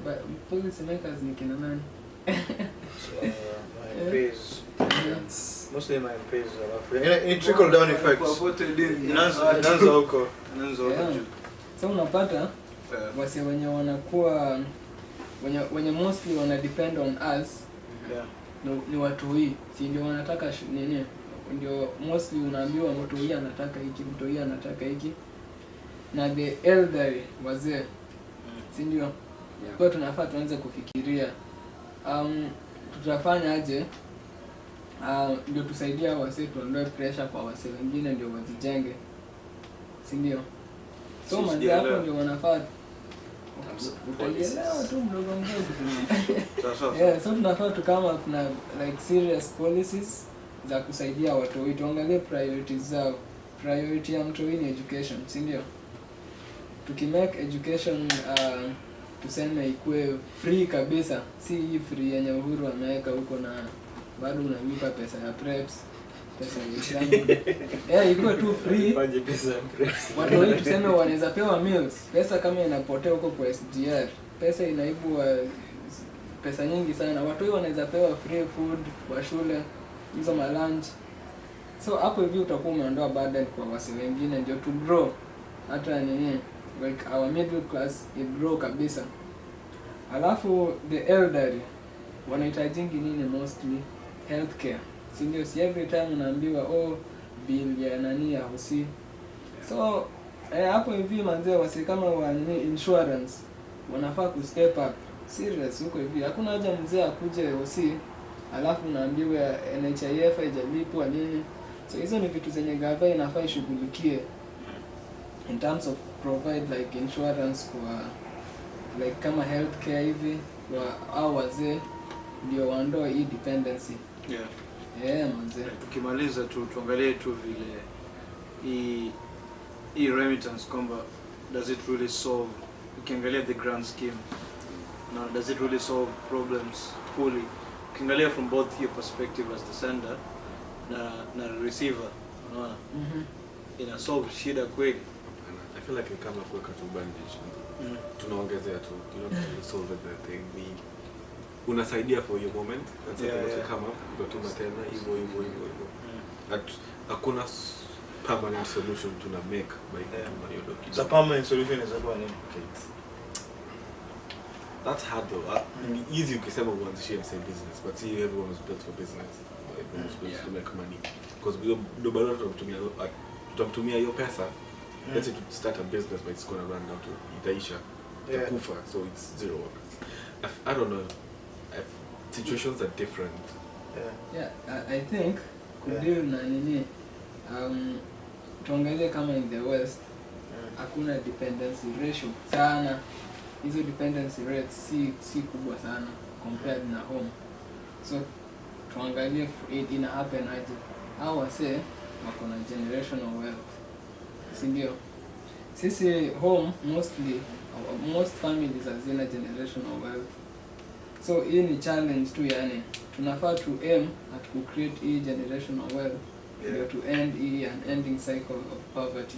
policy makers ni kina nani? MPs. Mostly my MPs are in trickle down effects. Inaanza huko. So unapata wase wenye wanakuwa wenye mostly wana depend on us. Ni watu hii, si ndio wanataka nini? Ndio mostly unaambiwa mtu hii anataka hiki, mtu hii anataka hiki. Na the elderly wazee, si ndio? Kwa tunafaa tuanze kufikiria tutafanya aje ndio tusaidia wase tuondoe pressure kwa wase wengine ndio wazijenge, si ndio? So manzi hapo ndio wanafaa utalielewa tu mdogo mdogo. So tunafaa tukama kuna like serious policies za kusaidia watu wetu, tuangalie priorities zao. Priority ya mtu ni education, si ndio? Tukimake education tuseme ikue free kabisa, si hii free yenye Uhuru ameweka huko na bado unalipa pesa ya preps, pesa ya exam. Iko tu free. Fanye pesa ya preps. Watu wetu tuseme wanaweza pewa meals. Pesa kama inapotea huko kwa SGR, pesa inaibwa pesa nyingi sana. Watu wetu wanaweza pewa free food kwa shule, hizo ma lunch. So hapo hivi utakuwa umeondoa burden kwa wase wengine ndio to grow. Hata nini like our middle class it grow kabisa. Alafu the elderly wanahitaji nini mostly? Healthcare. Si ndio? Si every time unaambiwa bill ya nani ya hosi. So hapo hivi manzee wasi kama wa insurance wanafaa ku step up serious huko hivi. Hakuna haja mzee akuje hosi alafu unaambiwa NHIF haijalipwa nini. So hizo ni vitu zenye gava inafaa ishughulikie in terms of provide like insurance kwa like kama healthcare hivi kwa au wazee ndio waondoe hii dependency. Manze. Tukimaliza tuangalie tu vile hii remittance kwamba does it really solve, ukiangalia the grand scheme now, does it really solve problems fully? Ukiangalia from both your perspective as the sender na receiver, unaona ina solve shida kweli? I feel like ni kama kuweka tu bandage. Tunaongezea tu, you know, to solve everything. Unasaidia for your moment, that's it, come up, utatuma tena hivyo. Hakuna permanent solution tuna make by kutuma hiyo document. The permanent solution is about nini? That's hard though. Easy ukisema uanzishie msame business, but see everyone was built for business. Everyone was built to make money. Because ndio bado tutamtumia hiyo pesa. Let's say to start a business, but it's going to run down to itaisha, itakufa, so it's zero workers. I don't know. Situations are different. I think kudeal na nini tuangalie kama in the West hakuna dependency ratio sana. Hizo dependency rates si kubwa sana. compared na home. So tuangalie ina happen aje. Hao wase wako na generational wealth. Si ndio? Sisi home mostly most families hazina generational wealth. So hii ni challenge tu, yani tunafaa to aim at ku create hii generational wealth ndio to end hii unending cycle of poverty.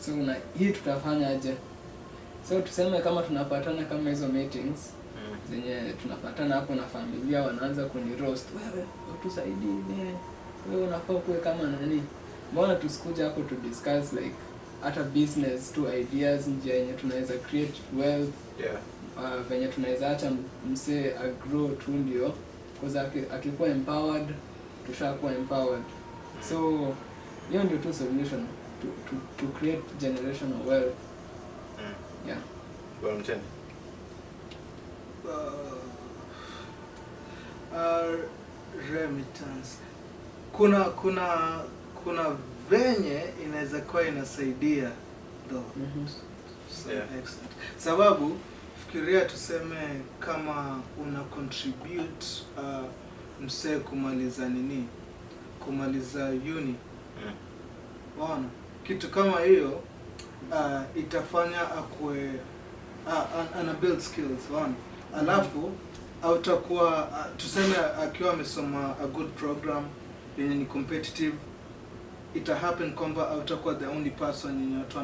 So hii tutafanya aje? So tuseme kama tunapatana kama hizo meetings zenye tunapatana hapo na familia wanaanza kuni roast, wewe utusaidie nini, wewe unafaa kuwe kama nani. Mbona tusikuja hapo to discuss like hata business tu ideas, njia yenye tunaweza create wealth, venye tunaweza acha msee agrow tu, ndio because akikuwa empowered tushakuwa empowered. So hiyo ndio tu solution to create generational wealth. Yeah. Well, Mchen. Remittance. Kuna venye inaweza kuwa inasaidia though. Excellent. Sababu fikiria tuseme kama una contribute msee kumaliza uni. Waona kitu kama hiyo itafanya akue ana build skills, waona. Alafu utakuwa tuseme akiwa amesoma a good program yenye ni competitive, ita happen kwamba utakuwa the only person yenye watu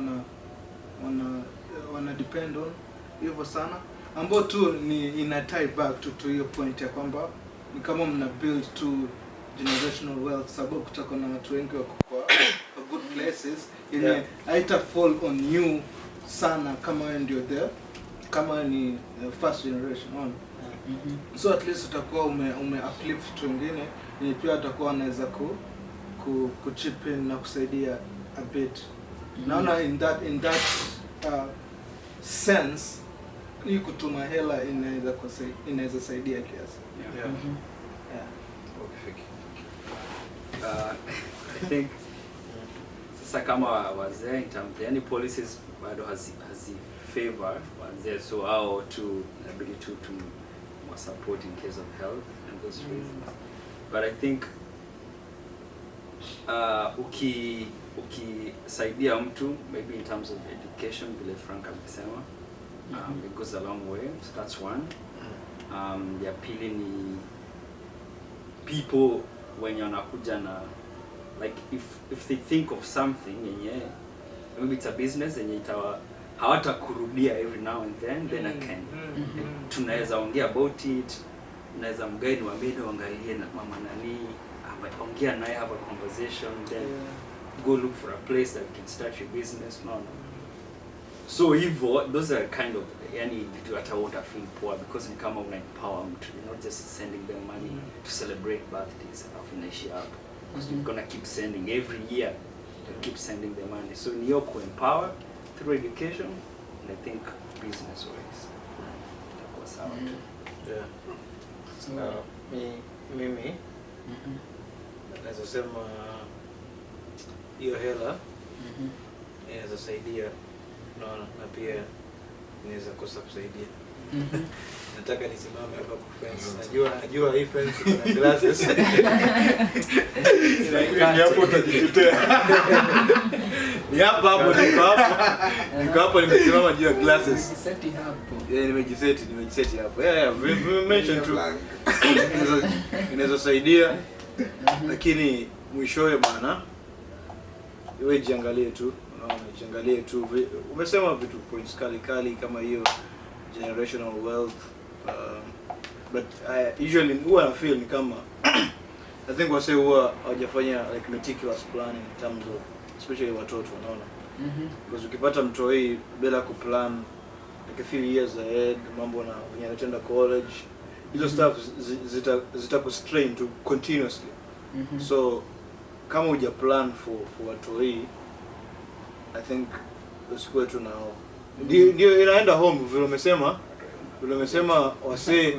wana depend on hivyo sana, ambao tu ni ina tie back to hiyo point ya kwamba ni kama mna build to generational wealth, sababu kutakuwa na watu wengi wako kwa good places yenye haita fall on you sana kama wewe ndio there, kama ni first generation on. So at least utakuwa ume uplift wengine yenye pia atakuwa wanaweza ku chip in na kusaidia a bit. Naona in that sense hii kutuma hela inaweza saidia kiasi. I think sasa kama wazee in terms yani policies bado hazi favor wazee, so how to ability to more support in case of health and those reasons. But I think ukisaidia mtu maybe in terms of education, vile Frank amesema, it goes a long way. So that's one. Ya pili ni people when wanakuja na like if they think of something yenye maybe it's a business yenye hawata kurudia every now and then I can tunaweza ongea about it, naweza mgeni wa mbele angalie na mama nani ongea naye, have a conversation, then go look for a place that you can start your business. No. So hivyo those are kind of yani vitu hata water feel poor because ni kama una empower mtu, you're not just sending them money to celebrate birthdays alafu inaishia hapo, because you're gonna keep sending every year, you keep sending the money. So ni yoko empower through education, and I think business wise itakuwa sawa tu. So mimi naweza sema hiyo hela inaweza saidia, naona, na pia inaweza kosa kusaidia. Nataka nisimame hapa kwa fence. Najua hii fence kuna glasses. Ni hapo utajitetea. Ni hapo niko hapo nimesimama juu ya glasses. Nimejiseti hapo. Nimejiseti hapo. We mentioned tu. Inaweza saidia, lakini mwishowe bana wewe jiangalie tu, jiangalie tu. Umesema vitu points kali kama hiyo generational wealth, but I usually huwa na feel ni kama I think wase huwa hawajafanya like meticulous planning in terms of especially watoto, unaona. Because ukipata mtoi bila kuplan like a few years ahead, mambo na wenye anatenda college, hizo stuff zitakustrain to continuously. So kama uja plan for watoi, I think usikuwe tu nao. Ndio inaenda home vile umesema wase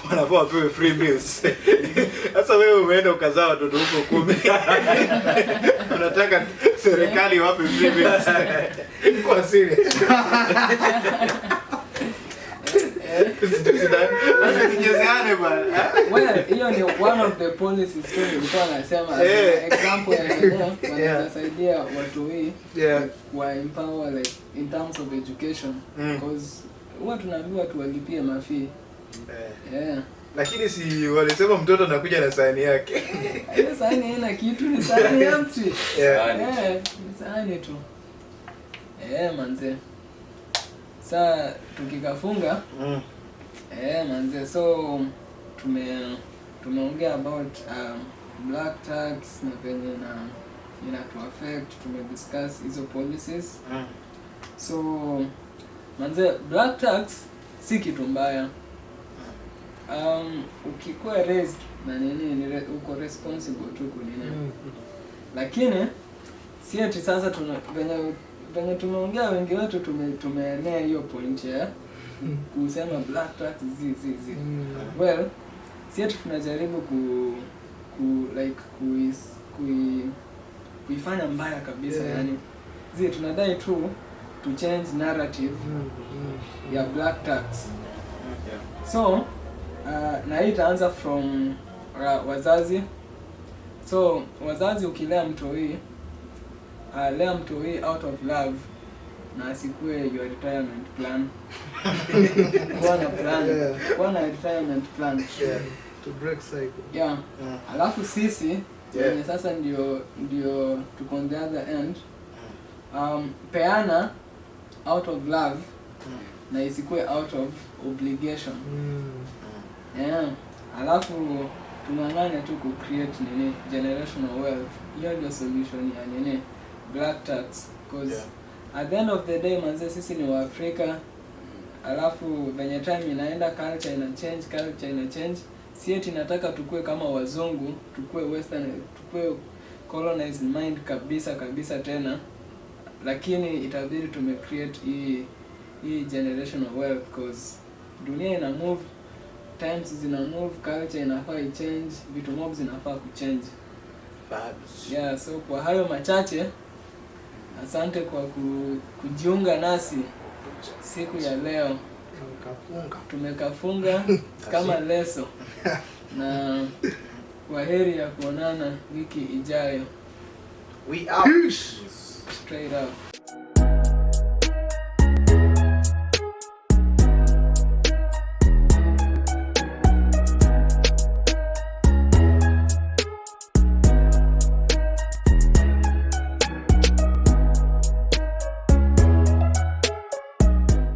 wanafaa wapewe free meals. Sasa wewe umeenda ukazaa watoto huko 10. Unataka serikali wape free meals. Kwa serious. Tusichezeane bwana. Well, hiyo ni one of the policies tu nilikuwa nasema as an example ya eneo wanasaidia watu hii wa empower like in terms of education because huwa tunaambiwa tuwalipie mafii. Lakini si walisema mtoto anakuja na sahani yake. Ile sahani haina kitu, ni sahani empty. Ni sahani tu. Manze. Sasa tukikafunga manze, so tumeongea about black tax na venye ina to affect, tumediscuss hizo policies. So manze, black tax si kitu mbaya. Ukikuwa raised na nini uko responsible tu kunini. Lakini si eti sasa venye tumeongea wengi wetu tumeenea hiyo point ya kusema black tax zi. Well, si eti tunajaribu kuifanya mbaya kabisa yani. Tunadai tu to change narrative ya black tax. So na hii itaanza from wazazi. So wazazi ukilea mtoi lea mtoi out of love na asikue your retirement plan. Kuwa na retirement plan. To break cycle. Alafu sisi yenye sasa ndio tuko on the other end. Peana out of love na isikue out of obligation. Alafu tungangane tu ku create generational wealth. Hiyo ndio solution ya black tax because at the end of the day manze sisi ni Waafrika. Alafu venye time inaenda culture ina change. Si eti nataka tukue kama wazungu, tukue western, tukue colonized mind kabisa tena. Lakini itabidi create hii generational wealth because dunia ina move, times zina move, culture inafaa change, vitu mob zinafaa kuchange. So kwa hayo machache, asante kwa kujiunga nasi siku ya leo. Tumekafunga kama leso. Na kwaheri ya kuonana wiki ijayo. We out. Straight up.